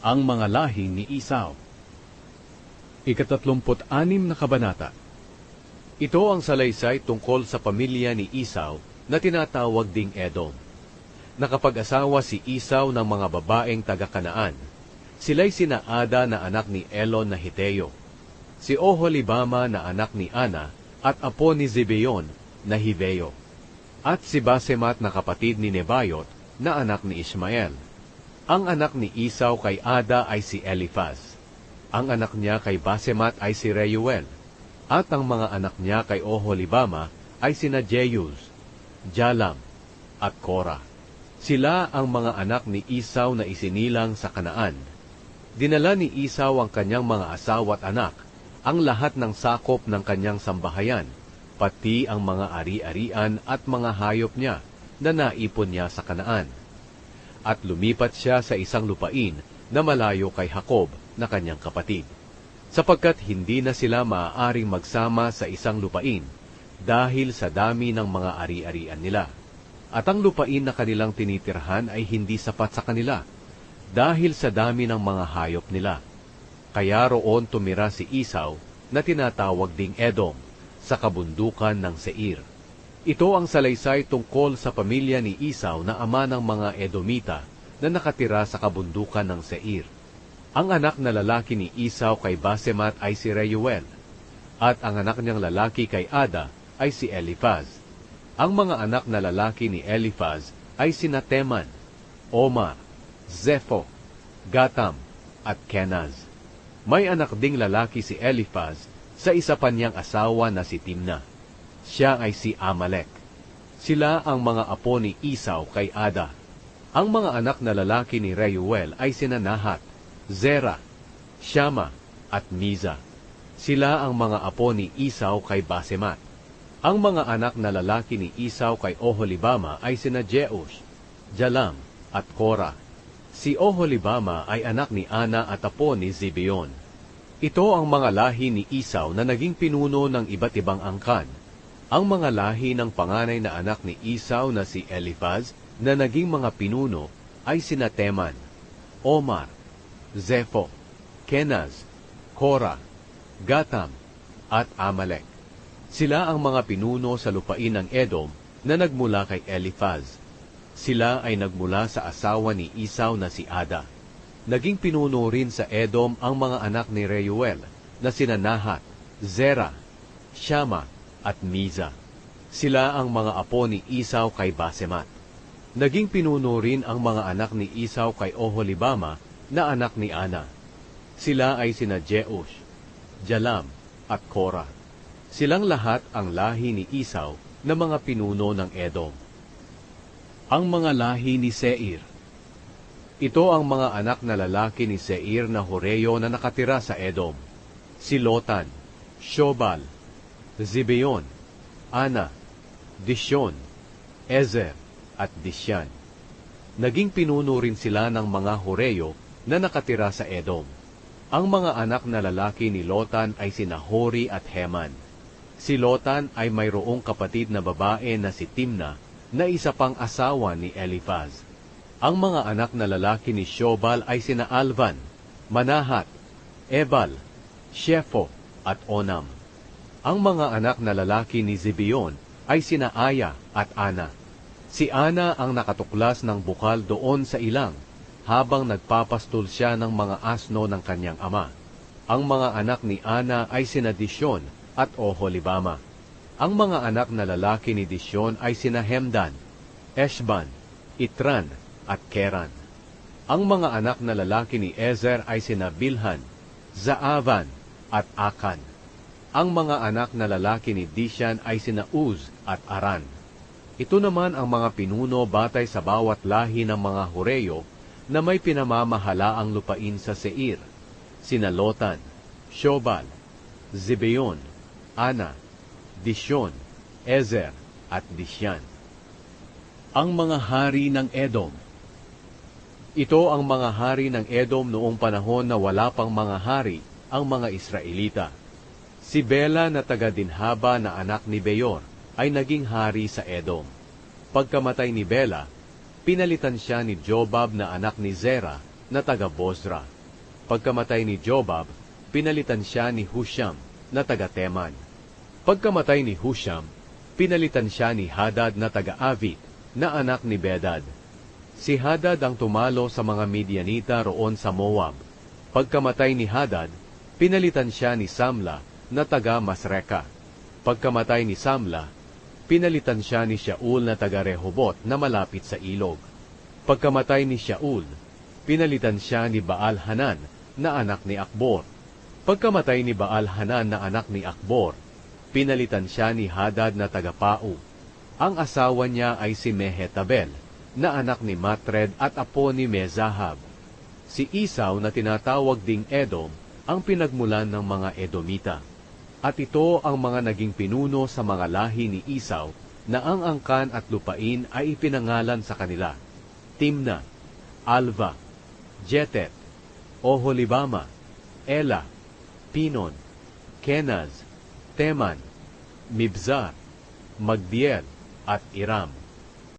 Ang mga lahi ni Esau. Ika-36 na kabanata. Ito ang salaysay tungkol sa pamilya ni Esau na tinatawag ding Edom. Nakapag-asawa si Esau ng mga babaeng taga-Kanaan. Sila'y sina Ada na anak ni Elon na Hiteo, si Oholibama na anak ni Ana at apo ni Zibeon na Hiveo, at si Basemat na kapatid ni Nebayot na anak ni Ismael. Ang anak ni Esau kay Ada ay si Eliphaz. Ang anak niya kay Basemat ay si Reuel. At ang mga anak niya kay Oholibama ay sina Jeuz, Jalam, at Korah. Sila ang mga anak ni Esau na isinilang sa Kanaan. Dinala ni Esau ang kanyang mga asawa at anak, ang lahat ng sakop ng kanyang sambahayan, pati ang mga ari-arian at mga hayop niya na naipon niya sa Kanaan. At lumipat siya sa isang lupain na malayo kay Jacob na kanyang kapatid, sapagkat hindi na sila maaaring magsama sa isang lupain dahil sa dami ng mga ari-arian nila. At ang lupain na kanilang tinitirhan ay hindi sapat sa kanila dahil sa dami ng mga hayop nila. Kaya roon tumira si Esau na tinatawag ding Edom sa kabundukan ng Seir. Ito ang salaysay tungkol sa pamilya ni Esau na ama ng mga Edomita na nakatira sa kabundukan ng Seir. Ang anak na lalaki ni Esau kay Basemat ay si Reuel, at ang anak niyang lalaki kay Ada ay si Eliphaz. Ang mga anak na lalaki ni Eliphaz ay sina Teman, Omar, Zepho, Gatam, at Kenaz. May anak ding lalaki si Eliphaz sa isa pa niyang asawa na si Timna. Siya ay si Amalek. Sila ang mga apo ni Esau kay Ada. Ang mga anak na lalaki ni Reuel ay sina Nahat, Zera, Shama, at Miza. Sila ang mga apo ni Esau kay Basemat. Ang mga anak na lalaki ni Esau kay Oholibama ay sina Jeus, Jalam, at Korah. Si Oholibama ay anak ni Ana at apo ni Zibeon. Ito ang mga lahi ni Esau na naging pinuno ng iba't ibang angkan. Ang mga lahi ng panganay na anak ni Esau na si Eliphaz na naging mga pinuno ay sina Teman, Omar, Zepho, Kenaz, Korah, Gatam, at Amalek. Sila ang mga pinuno sa lupain ng Edom na nagmula kay Eliphaz. Sila ay nagmula sa asawa ni Esau na si Ada. Naging pinuno rin sa Edom ang mga anak ni Reuel na sina Nahat, Zera, Shama, at Miza. Sila ang mga apo ni Esau kay Basemat. Naging pinuno rin ang mga anak ni Esau kay Oholibama na anak ni Ana. Sila ay sina Jeus, Jalam, at Korah. Silang lahat ang lahi ni Esau na mga pinuno ng Edom. Ang mga lahi ni Seir. Ito ang mga anak na lalaki ni Seir na Horeo na nakatira sa Edom: si Lotan, Shobal, Zibeon, Ana, Dishon, Ezer, at Dishan. Naging pinuno rin sila ng mga Horeo na nakatira sa Edom. Ang mga anak na lalaki ni Lotan ay sina Hori at Heman. Si Lotan ay mayroong kapatid na babae na si Timna na isa pang asawa ni Eliphaz. Ang mga anak na lalaki ni Shobal ay sina Alvan, Manahat, Ebal, Shepho, at Onam. Ang mga anak na lalaki ni Zibeon ay sina Aya at Ana. Si Ana ang nakatuklas ng bukal doon sa ilang, habang nagpapastol siya ng mga asno ng kanyang ama. Ang mga anak ni Ana ay sina Dishon at Oholibama. Ang mga anak na lalaki ni Dishon ay sina Hemdan, Eshban, Itran, at Keran. Ang mga anak na lalaki ni Ezer ay sina Bilhan, Zaavan, at Akan. Ang mga anak na lalaki ni Dishan ay sina Uz at Aran. Ito naman ang mga pinuno batay sa bawat lahi ng mga Horeo na may pinamamahalaang lupain sa Seir: sina Lotan, Shobal, Zibeon, Ana, Dishon, Ezer, at Dishan. Ang mga hari ng Edom. Ito ang mga hari ng Edom noong panahon na wala pang mga hari ang mga Israelita. Si Bela na taga-Dinhaba na anak ni Beor ay naging hari sa Edom. Pagkamatay ni Bela, pinalitan siya ni Jobab na anak ni Zera na taga Bozra. Pagkamatay ni Jobab, pinalitan siya ni Husham na taga Teman. Pagkamatay ni Husham, pinalitan siya ni Hadad na taga Avit na anak ni Bedad. Si Hadad ang tumalo sa mga Midianita roon sa Moab. Pagkamatay ni Hadad, pinalitan siya ni Samla na taga Masreka. Pagkamatay ni Samla, pinalitan siya ni Shaul na taga Rehobot na malapit sa ilog. Pagkamatay ni Shaul, pinalitan siya ni Baal-Hanan na anak ni Akbor. Pagkamatay ni Baal-Hanan na anak ni Akbor, pinalitan siya ni Hadad na taga Pau. Ang asawa niya ay si Mehetabel, na anak ni Matred at apo ni Mezahab. Si Esau na tinatawag ding Edom ang pinagmulan ng mga Edomita. At ito ang mga naging pinuno sa mga lahi ni Esau na ang angkan at lupain ay ipinangalan sa kanila: Timna, Alva, Jetet, Oholibama, Ela, Pinon, Kenaz, Teman, Mibzar, Magdiel, at Iram.